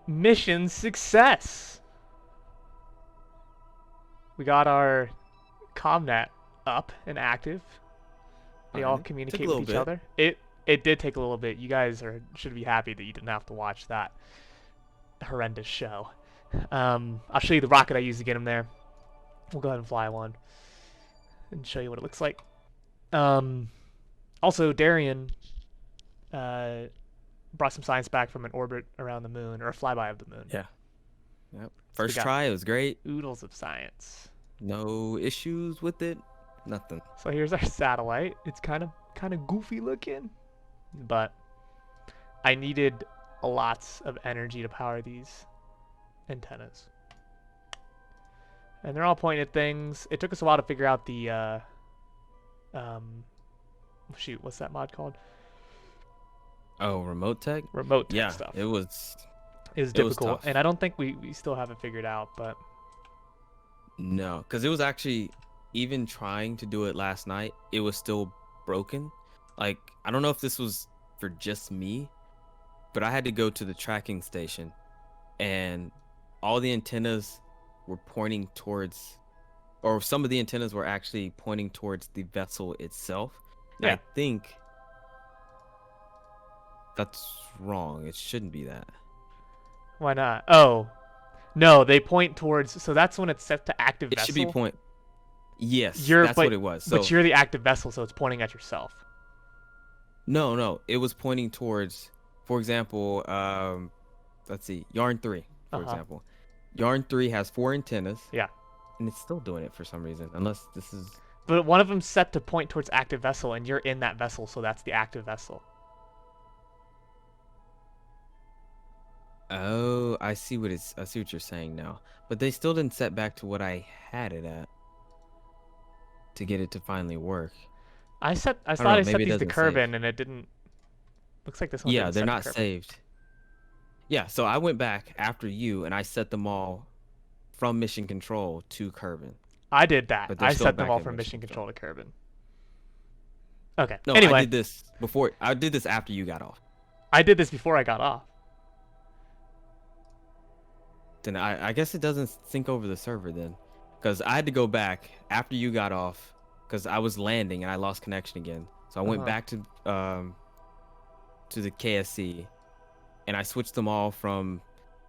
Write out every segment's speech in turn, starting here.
Mission success. We got our comnet up and active. They all Alright. Took a communicate with little each bit. other. It did take a little bit. You guys should be happy that you didn't have to watch that horrendous show. I'll show you the rocket I used to get him there. We'll go ahead and fly one and show you what it looks like. Also, Darian brought some science back from an orbit around the moon, or a flyby of the moon. Yeah. Yep. So First try, it was great. oodles of science. No issues with it. Nothing. So here's our satellite. It's kind of goofy looking, but I needed lots of energy to power these antennas. And they're all pointing at things. It took us a while to figure out the shoot, what's that mod called? Oh, remote tech? Remote tech Yeah, stuff. it was difficult, tough. and I don't think we still have it figured out, but No, because it was actually, even trying to do it last night, it was still broken. Like, I don't know if this was for just me, but I had to go to the tracking station, and all the antennas were pointing towards, or some of the antennas were actually pointing towards the vessel itself. yeah. I think that's wrong. It shouldn't be that. Why not? Oh, no, they point towards. So that's when it's set to active It vessel. should be point. Yes, That's what it was. So, but you're the active vessel, so it's pointing at yourself. no, it was pointing towards, for example, let's see, Yarn 3, for example. Yarn 3 has 4 antennas. Yeah. And it's still doing it for some reason, unless this is... But one of them's set to point towards active vessel, and you're in that vessel, so that's the active vessel. Oh, I see what you're saying now. But they still didn't set back to what I had it at to get it to finally work. I thought I set these to kerbin, and it didn't. Looks like this one. Yeah, they're not saved. Yeah, so I went back after you, and I set them all from mission control to kerbin. I did that. I set them all from mission control to kerbin. Okay. No, anyway, I did this before. I did this after you got off. I did this before I got off. Then I guess it doesn't sync over the server then, because I had to go back after you got off, because I was landing and I lost connection again. So I went back to the KSC, and I switched them all from,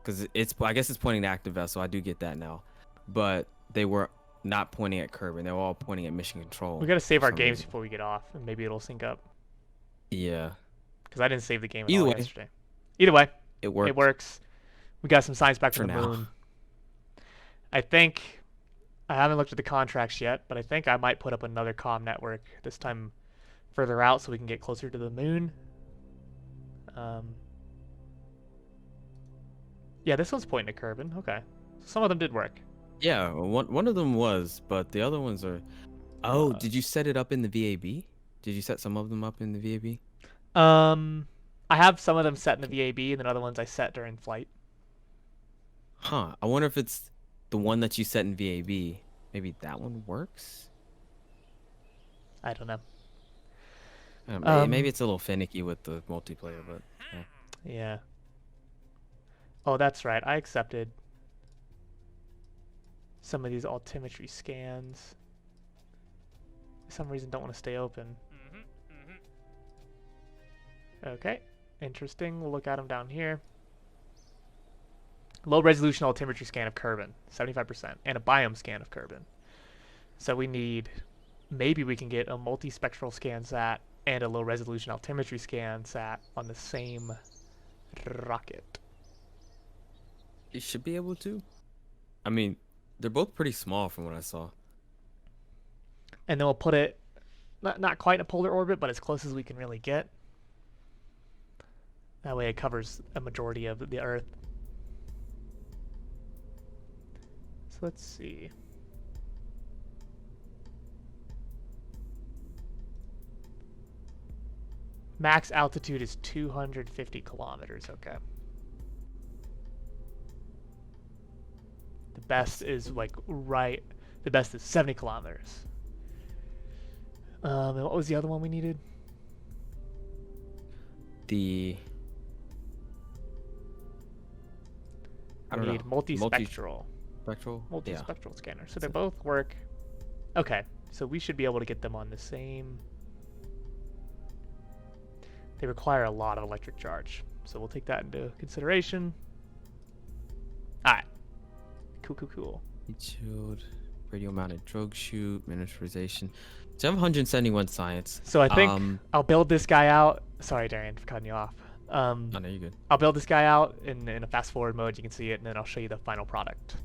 because I guess it's pointing to active vessel. I do get that now, but they were not pointing at kerbin. They were all pointing at mission control. We gotta save our games before we get off, and maybe it'll sync up. Yeah. Because I didn't save the game at all yesterday. Either way, it works. It works. We got some science back from the moon. I think, I haven't looked at the contracts yet, but I think I might put up another comm network, this time further out so we can get closer to the moon. Yeah, this one's pointing to kerbin. Okay. So some of them did work. Yeah, one of them was, but the other ones are... Oh, did you set it up in the VAB? Did you set some of them up in the VAB? I have some of them set in the VAB, and then other ones I set during flight. Huh. I wonder if it's the one that you set in VAB. Maybe that one works? I don't know. Maybe it's a little finicky with the multiplayer, but... Yeah. Oh, that's right. I accepted some of these altimetry scans. For some reason, don't want to stay open. Okay. Interesting. We'll look at them down here. Low resolution altimetry scan of kerbin, 75%, and a biome scan of kerbin. So we need, maybe we can get a multispectral scan sat and a low resolution altimetry scan sat on the same rocket. You should be able to. I mean, they're both pretty small from what I saw. And then we'll put it, not quite in a polar orbit, but as close as we can really get. That way it covers a majority of the Earth. So let's see. Max altitude is 250 kilometers. Okay. The best is like right. The best is 70 kilometers. And what was the other one we needed? I We don't know. need multispectral. Multispectral. Yeah. Multispectral scanner. So they So- both work. Okay, so we should be able to get them on the same. They require a lot of electric charge, so we'll take that into consideration. All right. Cool. Heat shield, radio mounted drogue chute, miniaturization. So I have 171 science. So I think I'll build this guy out. Sorry, Darian, for cutting you off. Oh no, you're good. I'll build this guy out in a fast forward mode. You can see it, and then I'll show you the final product.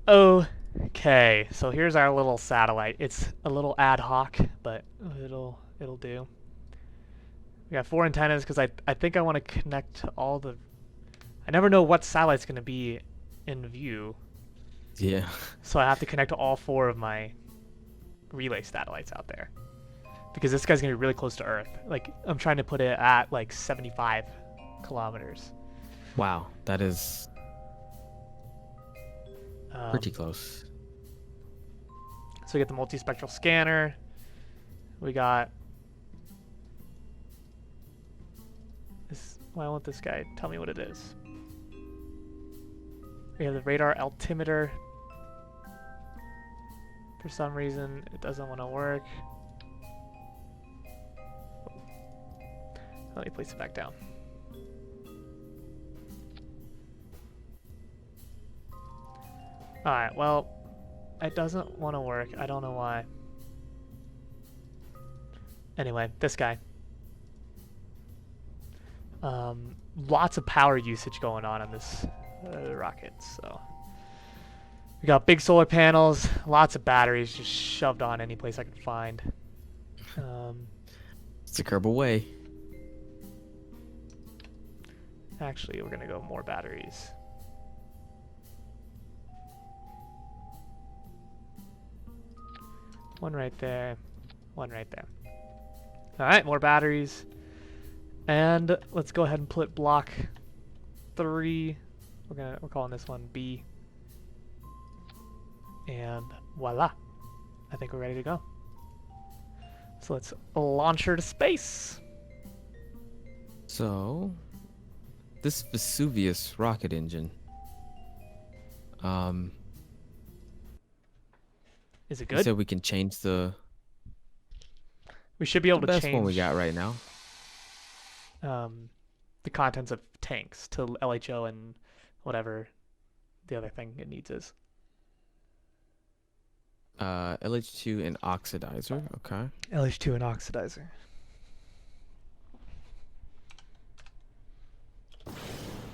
Okay, so here's our little satellite. It's a little ad hoc, but it'll do. We got 4 antennas because I think I want to connect to all the. I never know what satellite's going to be in view, Yeah. so I have to connect to all 4 of my relay satellites out there because this guy's going to be really close to Earth. Like I'm trying to put it at like 75 kilometers. Wow, that is pretty close. So we get the multispectral scanner. We got this. Well, I want this guy. Tell me what it is. We have the radar altimeter. For some reason, it doesn't want to work. Let me place it back down. Alright, well, it doesn't want to work. I don't know why. Anyway, this guy. Lots of power usage going on this rocket, so. We got big solar panels, lots of batteries just shoved on any place I can find. It's the Kerbal way. Actually, we're gonna go more batteries. One right there, one right there. All right, more batteries. And let's go ahead and put block 3. We're calling this one B. And voila. I think we're ready to go. So let's launch her to space. So, this Vesuvius rocket engine. Is it You good? said we can change the We should be It's able the to best one we change got right now. the contents of tanks to LHO and whatever the other thing it needs is. LH2 and oxidizer. Okay. LH2 and oxidizer.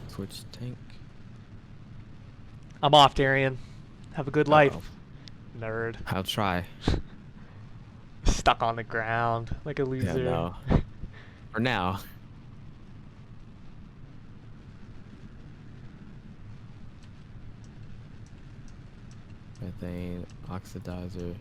Switch tank. I'm off, Darian. Have a good life. Uh-oh. Nerd. I'll try. Stuck on the ground like a Yeah, loser. no. For now. Methane, oxidizer.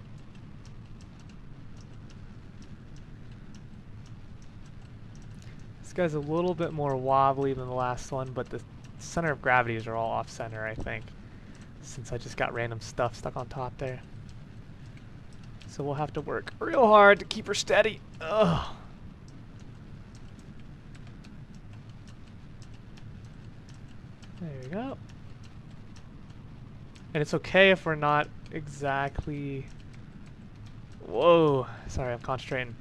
This guy's a little bit more wobbly than the last one, but the center of gravities are all off center, I think. Since I just got random stuff stuck on top there. So we'll have to work real hard to keep her steady. Ugh. There we go. And it's okay if we're not exactly... Whoa. Sorry, I'm concentrating.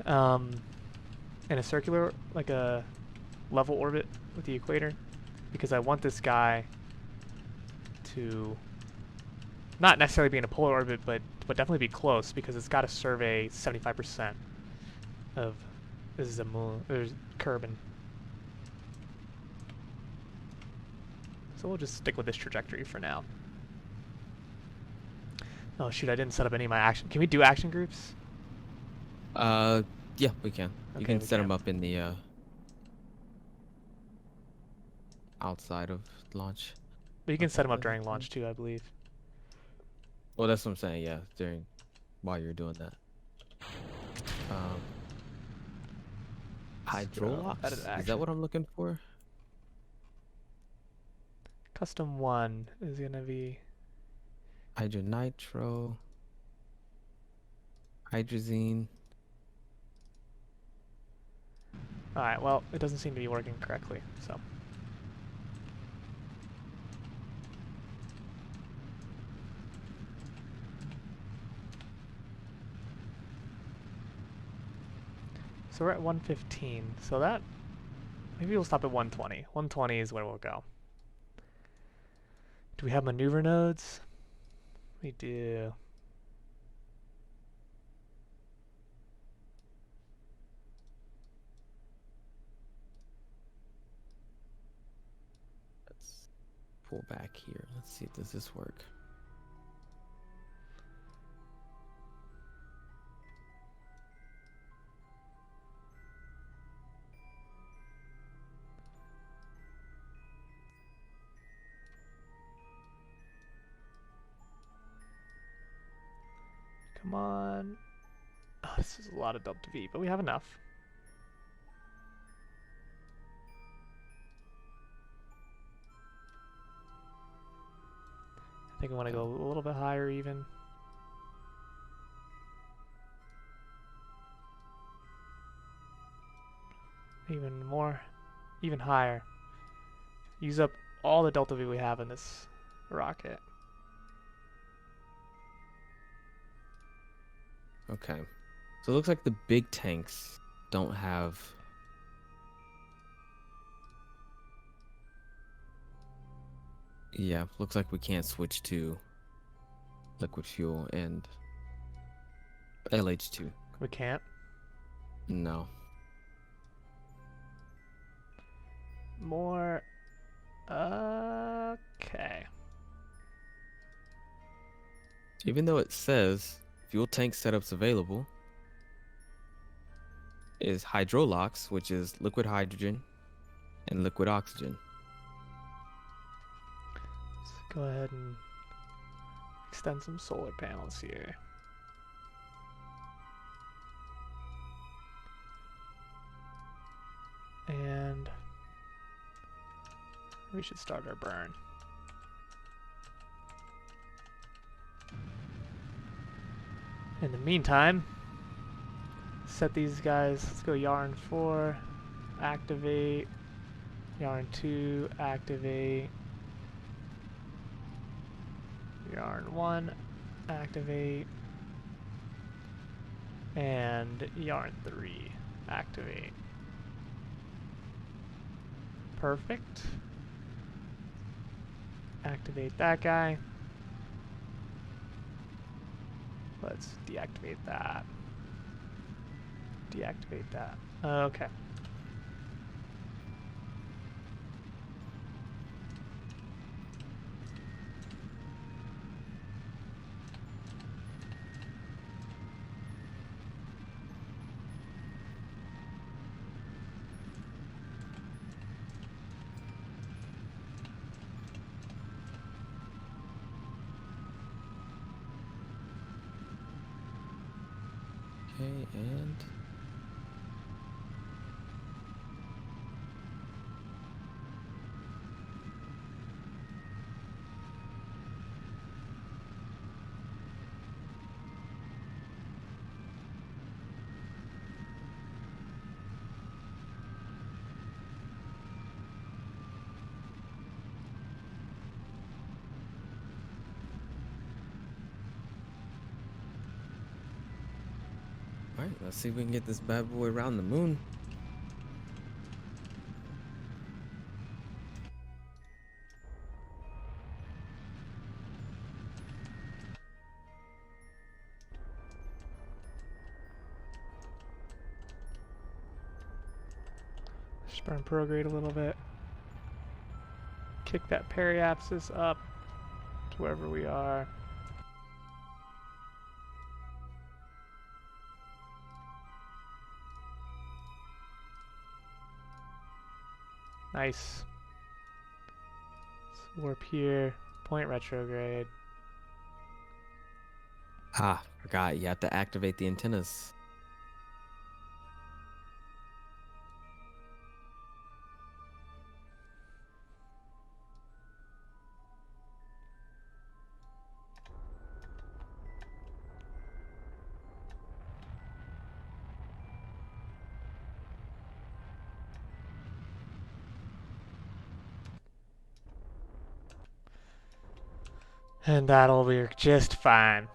In a circular, like a level orbit with the equator. Because I want this guy to not necessarily be in a polar orbit, but definitely be close, because it's got to survey 75% of... This is a moon. There's kerbin. So we'll just stick with this trajectory for now. Oh shoot, I didn't set up any of my action. Can we do action groups? Yeah, we can. You Okay, can we set can. them up in the outside of launch. But you can set them up Okay, during that's launch too, I believe. Well, that's what I'm saying. Yeah, while you're doing that. Hydrolox? Edit Is action. that what I'm looking for? Custom 1 is gonna be... Hydronitro. Hydrazine. Alright, well, it doesn't seem to be working correctly, so... So we're at 115, so that... Maybe we'll stop at 120. 120 is where we'll go. Do we have maneuver nodes? We do. Let's pull back here. Let's see, does this work? Come on. Oh, this is a lot of delta V, but we have enough. I think I want to go a little bit higher even. Even more. Even higher. Use up all the delta V we have in this rocket. Okay. So it looks like the big tanks don't have... Yeah, looks like we can't switch to liquid fuel and LH2. We can't. No. More. Okay. Even though it says fuel tank setups available, is hydrolox, which is liquid hydrogen and liquid oxygen. Let's go ahead and extend some solar panels here. And we should start our burn. In the meantime, set these guys. Let's go yarn 4, activate, yarn 2, activate, yarn 1, activate, And yarn 3. Activate. Perfect. Activate that guy. Let's deactivate that. Deactivate that. Okay. Okay, and all right, let's see if we can get this bad boy around the moon. Just burn prograde a little bit. Kick that periapsis up to wherever we are. Nice. Let's warp here. Point retrograde. Ah, forgot. You have to activate the antennas. And that'll work just fine.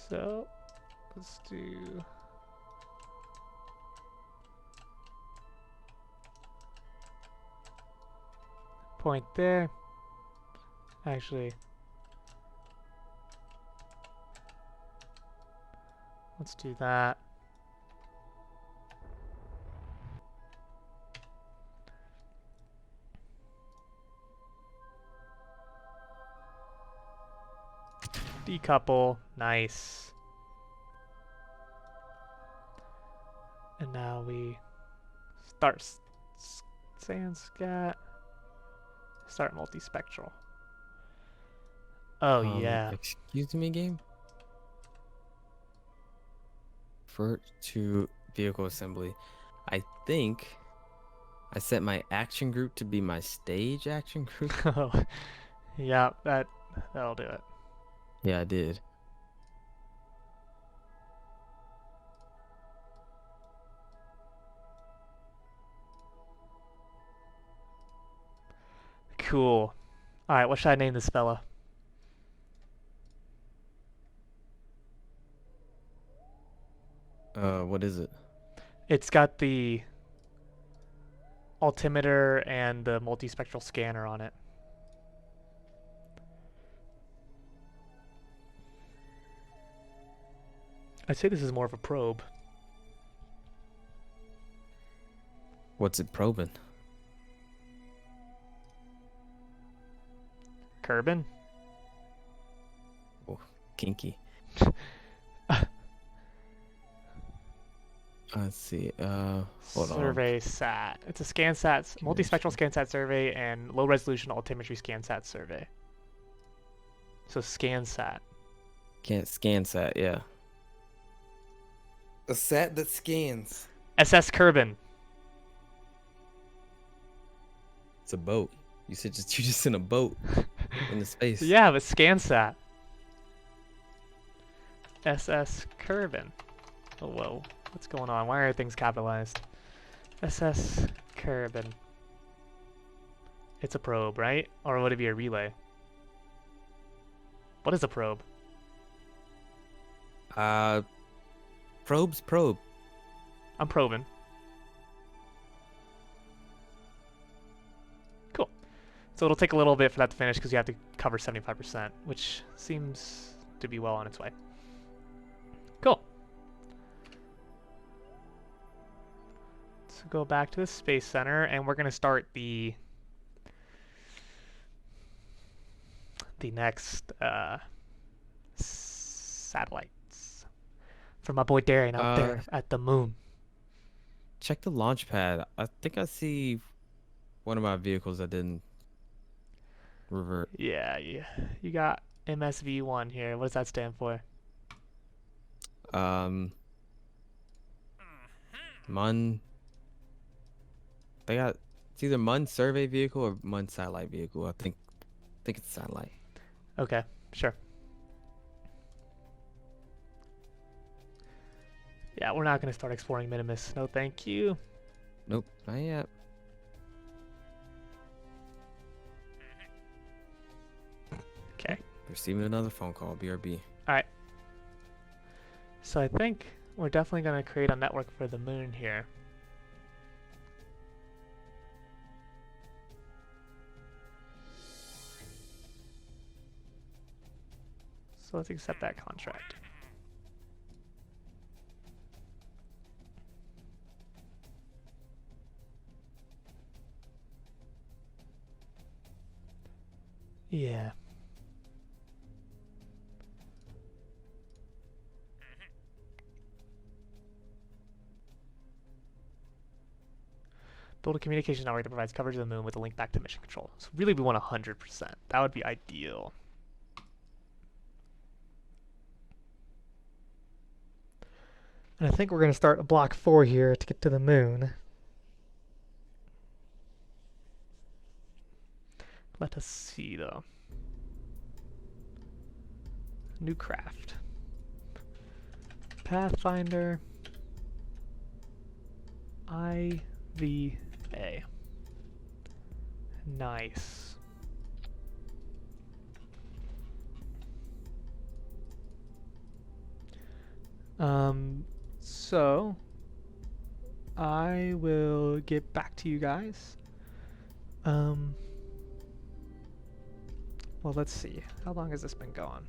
So, let's do... point there. Actually, let's do that. Decouple. Nice. And now we start Sandscat. Start multispectral. Oh, yeah. Excuse me, game. For to vehicle assembly. I think I set my action group to be my stage action group. Yeah, that'll do it. Yeah, I did. Cool. Alright, what should I name this fella? What is it? It's got the altimeter and the multispectral scanner on it. I'd say this is more of a probe. What's it probing? Kerbin? Oh, kinky. Let's see. Hold on. Survey sat. It's a ScanSat, multispectral ScanSat survey and low resolution altimetry ScanSat survey. So ScanSat. Can't scan sat, yeah. A sat that scans. SS Kerbin. It's a boat. You said you're just in a boat. in the space. Yeah, but ScanSat. SS Kerbin. Oh, whoa. What's going on? Why are things capitalized? SS Kerbin. It's a probe, right? Or would it be a relay? What is a probe? Probe's probe. I'm probing. Cool. So it'll take a little bit for that to finish because you have to cover 75%, which seems to be well on its way. Cool. So go back to the Space Center, and we're going to start the next satellites for my boy Darian out there at the moon. Check the launch pad. I think I see one of my vehicles that didn't revert. Yeah. You got MSV1 here. What does that stand for? MUN. They got it's either MUN survey vehicle or MUN satellite vehicle. I think it's satellite. Okay, sure. Yeah, we're not going to start exploring Minimus. No, thank you. Nope, not yet. Okay. Receiving another phone call. BRB. All right. So I think we're definitely going to create a network for the moon here. So let's accept that contract. Yeah. Build a communication network that provides coverage of the moon with a link back to mission control. So really we want 100%. That would be ideal. And I think we're going to start block 4 here to get to the moon. Let us see, though. New craft. Pathfinder. IVA. Nice. So I will get back to you guys. Well, let's see. How long has this been going?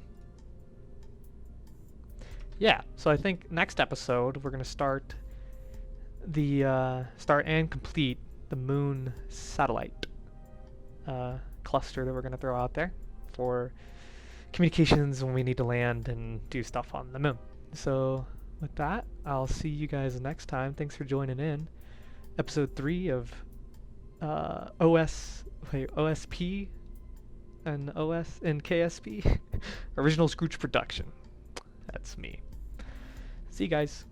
Yeah, so I think next episode we're gonna start and complete the moon satellite cluster that we're gonna throw out there for communications when we need to land and do stuff on the moon. So with that, I'll see you guys next time. Thanks for joining in. Episode 3 of OSP and KSP. Original Sqroots production. That's me. See you guys.